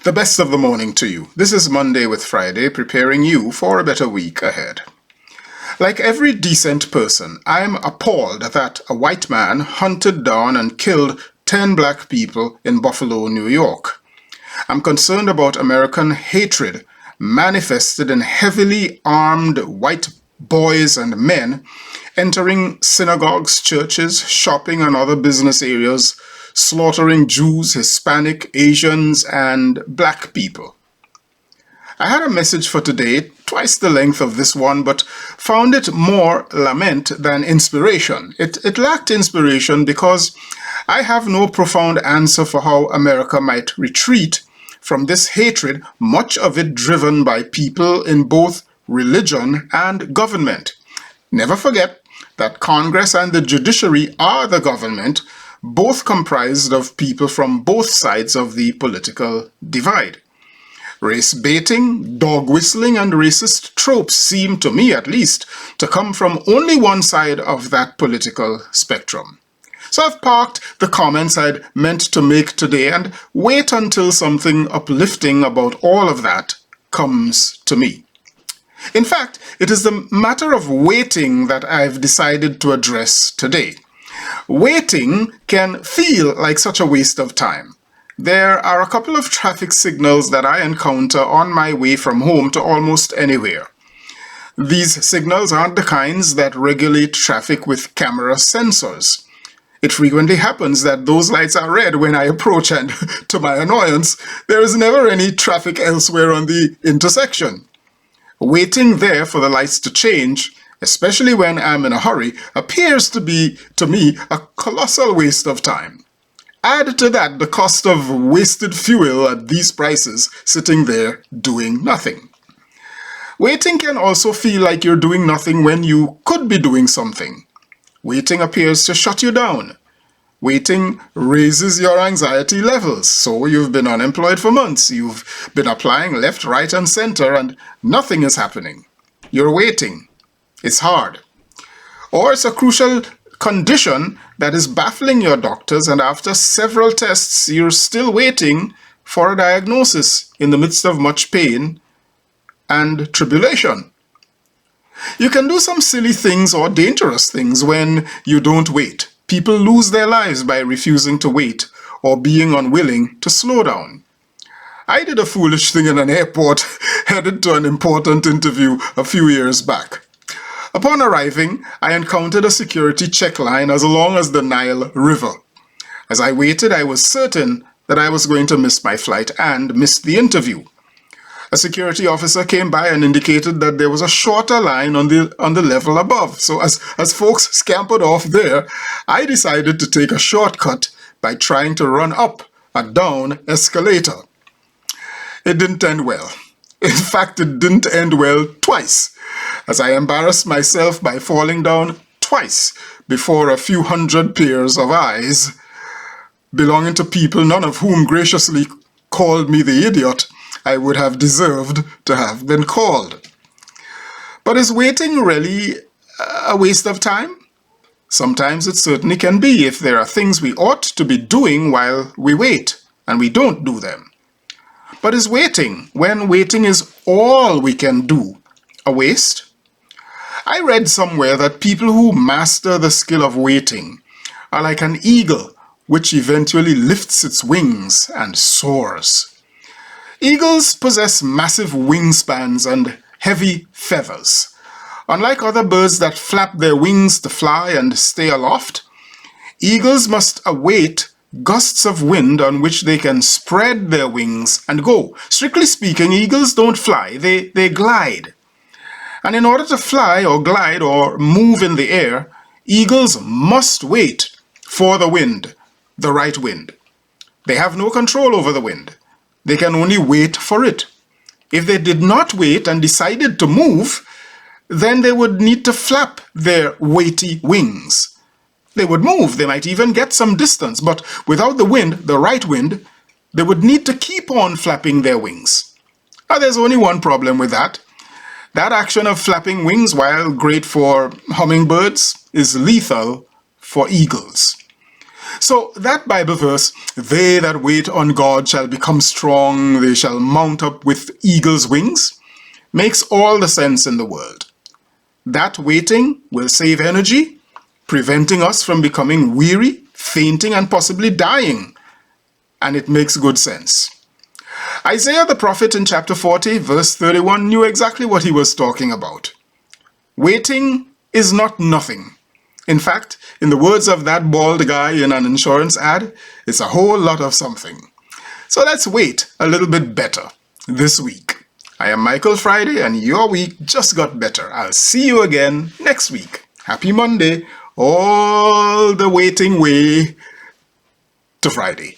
The best of the morning to you. This is Monday with Friday, preparing you for a better week ahead. Like every decent person, I am appalled that a white man hunted down and killed 10 black people in Buffalo, New York. I'm concerned about American hatred manifested in heavily armed white boys and men entering synagogues, churches, shopping and other business areas, slaughtering Jews, Hispanic, Asians, and black people. I had a message for today, twice the length of this one, but found it more lament than inspiration. It lacked inspiration because I have no profound answer for how America might retreat from this hatred, much of it driven by people in both religion and government. Never forget that Congress and the judiciary are the government, both comprised of people from both sides of the political divide. Race baiting, dog whistling, and racist tropes seem, to me at least, to come from only one side of that political spectrum. So I've parked the comments I'd meant to make today and wait until something uplifting about all of that comes to me. In fact, it is the matter of waiting that I've decided to address today. Waiting can feel like such a waste of time. There are a couple of traffic signals that I encounter on my way from home to almost anywhere. These signals aren't the kinds that regulate traffic with camera sensors. It frequently happens that those lights are red when I approach, and to my annoyance, there is never any traffic elsewhere on the intersection. Waiting there for the lights to change, especially when I'm in a hurry, appears to be, to me, a colossal waste of time. Add to that the cost of wasted fuel at these prices, sitting there doing nothing. Waiting can also feel like you're doing nothing when you could be doing something. Waiting appears to shut you down. Waiting raises your anxiety levels, so you've been unemployed for months, you've been applying left, right, and center, and nothing is happening. You're waiting. It's hard. Or it's a crucial condition that is baffling your doctors, and after several tests, you're still waiting for a diagnosis in the midst of much pain and tribulation. You can do some silly things or dangerous things when you don't wait. People lose their lives by refusing to wait or being unwilling to slow down. I did a foolish thing in an airport headed to an important interview a few years back. Upon arriving, I encountered a security check line as long as the Nile River. As I waited, I was certain that I was going to miss my flight and miss the interview. A security officer came by and indicated that there was a shorter line on the level above. So as folks scampered off there, I decided to take a shortcut by trying to run up a down escalator. It didn't end well. In fact, it didn't end well twice, as I embarrassed myself by falling down twice before a few hundred pairs of eyes belonging to people, none of whom graciously called me the idiot I would have deserved to have been called. But is waiting really a waste of time? Sometimes it certainly can be if there are things we ought to be doing while we wait and we don't do them. But is waiting, when waiting is all we can do, a waste? I read somewhere that people who master the skill of waiting are like an eagle which eventually lifts its wings and soars. Eagles possess massive wingspans and heavy feathers. Unlike other birds that flap their wings to fly and stay aloft, eagles must await gusts of wind on which they can spread their wings and go. Strictly speaking, eagles don't fly, they glide. And in order to fly or glide or move in the air, eagles must wait for the wind, the right wind. They have no control over the wind. They can only wait for it. If they did not wait and decided to move, then they would need to flap their weighty wings. They would move, they might even get some distance, but without the wind, the right wind, they would need to keep on flapping their wings. Now, there's only one problem with that. That action of flapping wings, while great for hummingbirds, is lethal for eagles. So that Bible verse, they that wait on God shall become strong, they shall mount up with eagle's wings, makes all the sense in the world. That waiting will save energy, preventing us from becoming weary, fainting, and possibly dying. And it makes good sense. Isaiah the prophet in chapter 40, verse 31, knew exactly what he was talking about. Waiting is not nothing. In fact, in the words of that bald guy in an insurance ad, it's a whole lot of something. So let's wait a little bit better this week. I am Michael Friday, and your week just got better. I'll see you again next week. Happy Monday, all the waiting way to Friday.